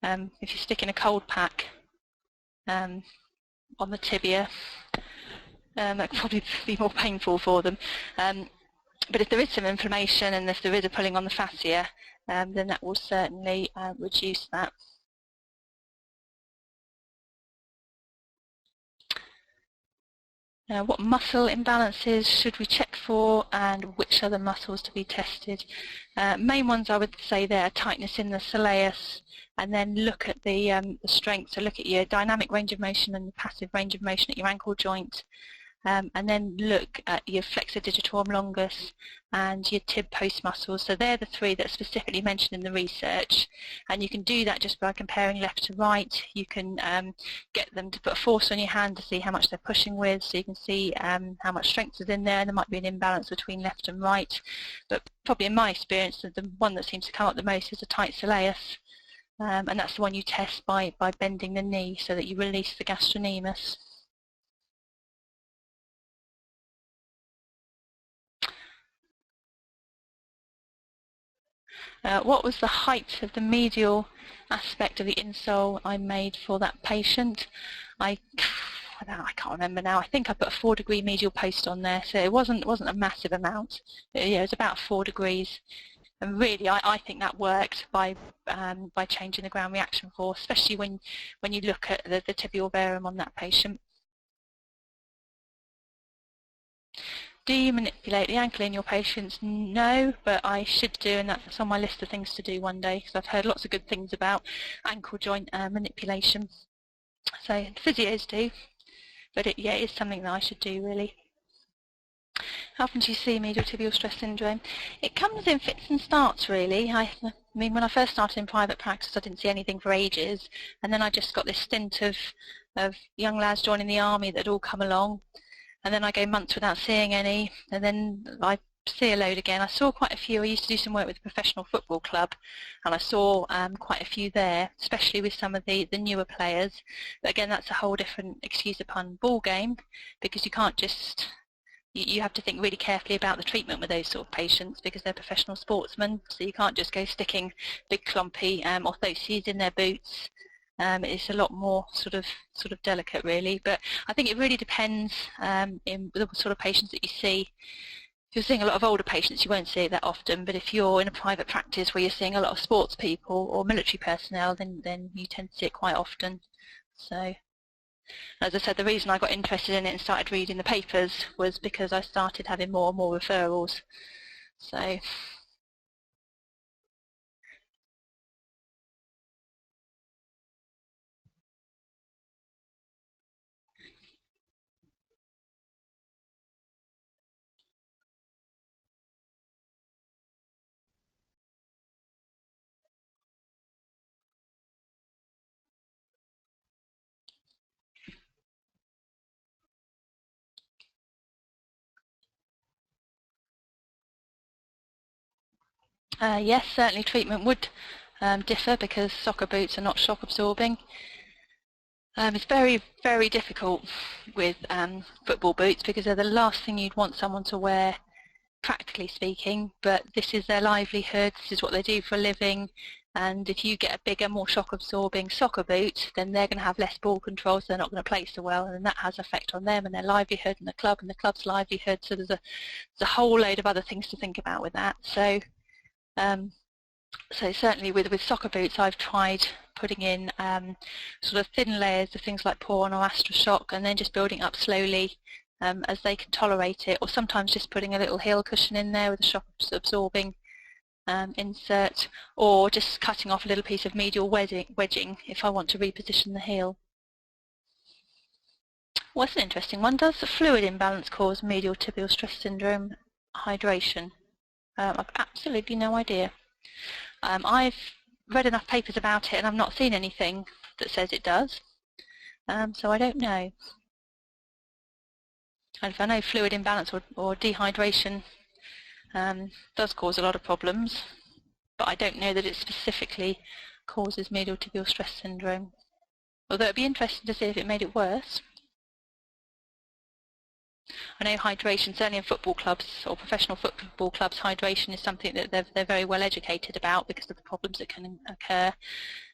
if you're sticking a cold pack on the tibia, that could probably be more painful for them. But if there is some inflammation and if there is a pulling on the fascia, then that will certainly reduce that. What muscle imbalances should we check for, and which other muscles to be tested? Main ones I would say there, tightness in the soleus, and then look at the strength. So look at your dynamic range of motion and the passive range of motion at your ankle joint. And then look at your flexor digitorum longus and your tib post muscles. So they're the three that are specifically mentioned in the research, and you can do that just by comparing left to right. You can get them to put a force on your hand to see how much they're pushing with, so you can see how much strength is in there, and there might be an imbalance between left and right. But probably in my experience, the one that seems to come up the most is a tight soleus, and that's the one you test by bending the knee so that you release the gastrocnemius. What was the height of the medial aspect of the insole I made for that patient? I can't remember now. I think I put a 4-degree medial post on there, so it wasn't a massive amount. Yeah, it was about 4 degrees. And really, I think that worked by changing the ground reaction force, especially when you look at the tibial verum on that patient. Do you manipulate the ankle in your patients? No, but I should do, and that's on my list of things to do one day, because I've heard lots of good things about ankle joint manipulation. So the physios do, but it is something that I should do, really. How often do you see medial tibial stress syndrome? It comes in fits and starts, really. I mean, when I first started in private practice, I didn't see anything for ages, and then I just got this stint of young lads joining the army that had all come along. And then I go months without seeing any, and then I see a load again. I saw quite a few. I used to do some work with a professional football club, and I saw quite a few there, especially with some of the newer players. But again, that's a whole different, excuse the pun, ball game, because you can't just, you have to think really carefully about the treatment with those sort of patients because they're professional sportsmen, so you can't just go sticking big clumpy orthoses in their boots. It's a lot more sort of delicate, really, but I think it really depends in the sort of patients that you see. If you're seeing a lot of older patients, you won't see it that often, but if you're in a private practice where you're seeing a lot of sports people or military personnel, then you tend to see it quite often. So, as I said, the reason I got interested in it and started reading the papers was because I started having more and more referrals. So. Yes, certainly treatment would differ because soccer boots are not shock absorbing. It's very, very difficult with football boots because they're the last thing you'd want someone to wear, practically speaking, but this is their livelihood, this is what they do for a living, and if you get a bigger, more shock-absorbing soccer boot, then they're going to have less ball control, so they're not going to play so well, and that has an effect on them and their livelihood and the club's livelihood, so there's a whole load of other things to think about with that. So certainly with soccer boots, I've tried putting in sort of thin layers of things like Poron or Astroshock, and then just building up slowly as they can tolerate it, or sometimes just putting a little heel cushion in there with a shock absorbing insert, or just cutting off a little piece of medial wedging if I want to reposition the heel. Well, that's an interesting one. Does the fluid imbalance cause medial tibial stress syndrome hydration? I've absolutely no idea. I've read enough papers about it and I've not seen anything that says it does, so I don't know. And if I know fluid imbalance or dehydration does cause a lot of problems, but I don't know that it specifically causes medial tibial stress syndrome. Although it'd be interesting to see if it made it worse. I know hydration, certainly in football clubs or professional football clubs, hydration is something that they're very well educated about because of the problems that can occur.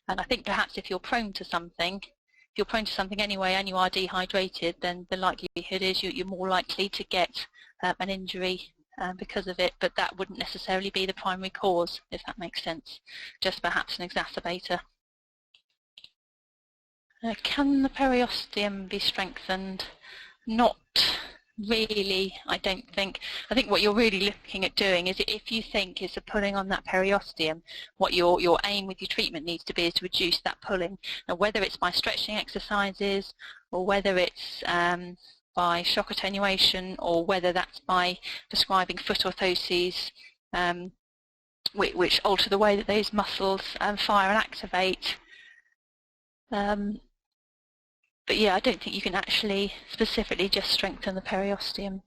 And I think perhaps if you're prone to something, anyway and you are dehydrated, then the likelihood is you're more likely to get an injury because of it, but that wouldn't necessarily be the primary cause, if that makes sense, just perhaps an exacerbator. Can the periosteum be strengthened? Not really, I don't think. I think what you're really looking at doing is, if you think is pulling on that periosteum, what your aim with your treatment needs to be is to reduce that pulling. Now, whether it's by stretching exercises or whether it's by shock attenuation or whether that's by prescribing foot orthoses, which alter the way that those muscles fire and activate. But yeah, I don't think you can actually specifically just strengthen the periosteum.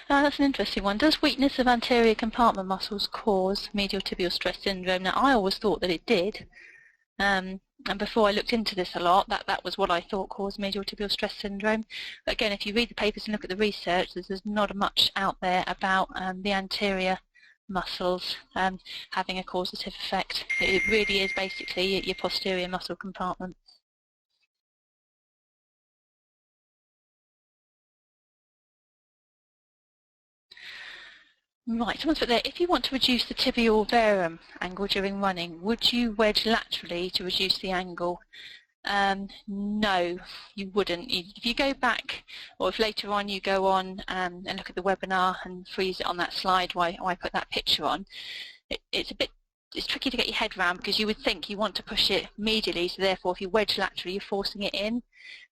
That's an interesting one. Does weakness of anterior compartment muscles cause medial tibial stress syndrome? Now, I always thought that it did. And before I looked into this a lot, that was what I thought caused medial tibial stress syndrome. But again, if you read the papers and look at the research, there's not much out there about the anterior muscles having a causative effect. It really is basically your posterior muscle compartment. Right, someone's put there, if you want to reduce the tibial verum angle during running, would you wedge laterally to reduce the angle? No, you wouldn't. If you go back, or if later on you go on and look at the webinar and freeze it on that slide why I put that picture on, it's tricky to get your head around because you would think you want to push it medially, so therefore if you wedge laterally you're forcing it in.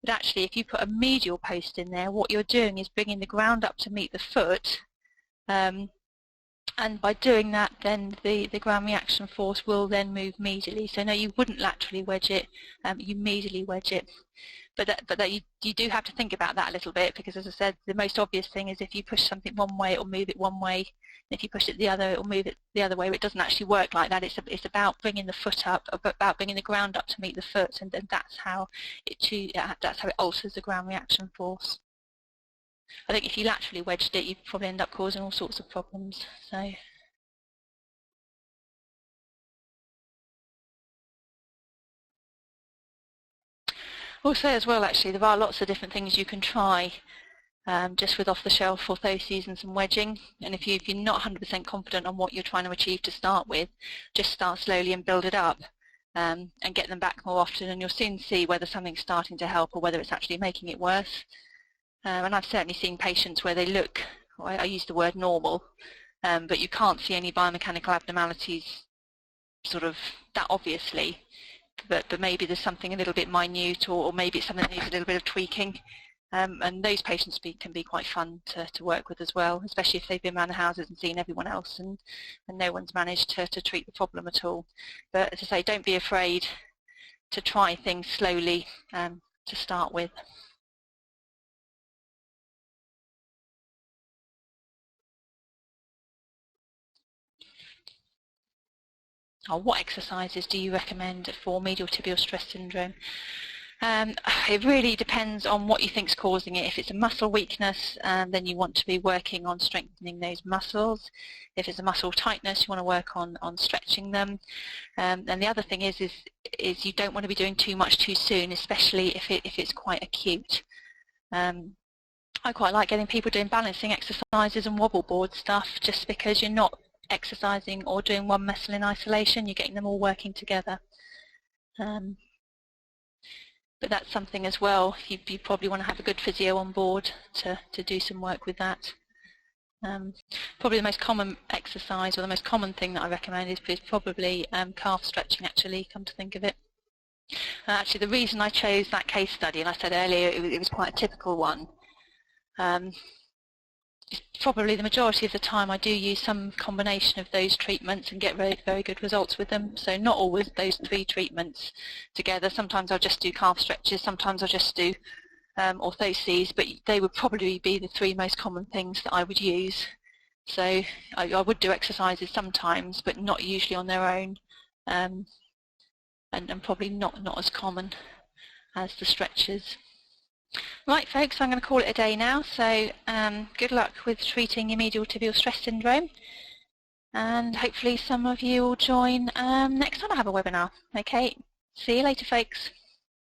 But actually if you put a medial post in there, what you're doing is bringing the ground up to meet the foot, and by doing that, then the ground reaction force will then move medially. So no, you wouldn't laterally wedge it, you medially wedge it. But you do have to think about that a little bit, because as I said, the most obvious thing is if you push something one way, it'll move it one way. If you push it the other, it'll move it the other way. But it doesn't actually work like that. It's about bringing the foot up, about bringing the ground up to meet the foot, and that's how it alters the ground reaction force. I think if you laterally wedged it, you'd probably end up causing all sorts of problems. So. Also as well, actually, there are lots of different things you can try just with off-the-shelf orthoses and some wedging. And if you're not 100% confident on what you're trying to achieve to start with, just start slowly and build it up and get them back more often, and you'll soon see whether something's starting to help or whether it's actually making it worse. And I've certainly seen patients where they look, I use the word normal, but you can't see any biomechanical abnormalities sort of that obviously, but maybe there's something a little bit minute, or maybe it's something that needs a little bit of tweaking. And those patients can be quite fun to work with as well, especially if they've been around the houses and seen everyone else and no one's managed to treat the problem at all. But as I say, don't be afraid to try things slowly. to start with. What exercises do you recommend for medial tibial stress syndrome? It really depends on what you think is causing it. If it's a muscle weakness, then you want to be working on strengthening those muscles. If it's a muscle tightness, you want to work on stretching them. And the other thing is you don't want to be doing too much too soon, especially if it's quite acute. I quite like getting people doing balancing exercises and wobble board stuff, just because you're not exercising or doing one muscle in isolation, you're getting them all working together. But that's something as well, you probably want to have a good physio on board to do some work with that. Probably the most common exercise, or the most common thing that I recommend is probably calf stretching, actually, come to think of it. Actually, the reason I chose that case study, and I said earlier it was quite a typical one, probably the majority of the time I do use some combination of those treatments and get very, very good results with them. So not always those 3 treatments together. Sometimes I'll just do calf stretches, sometimes I'll just do orthoses, but they would probably be the 3 most common things that I would use. So I would do exercises sometimes, but not usually on their own, and probably not as common as the stretches. Right, folks, I'm going to call it a day now. So good luck with treating your medial tibial stress syndrome, and hopefully some of you will join next time I have a webinar. Okay, see you later, folks.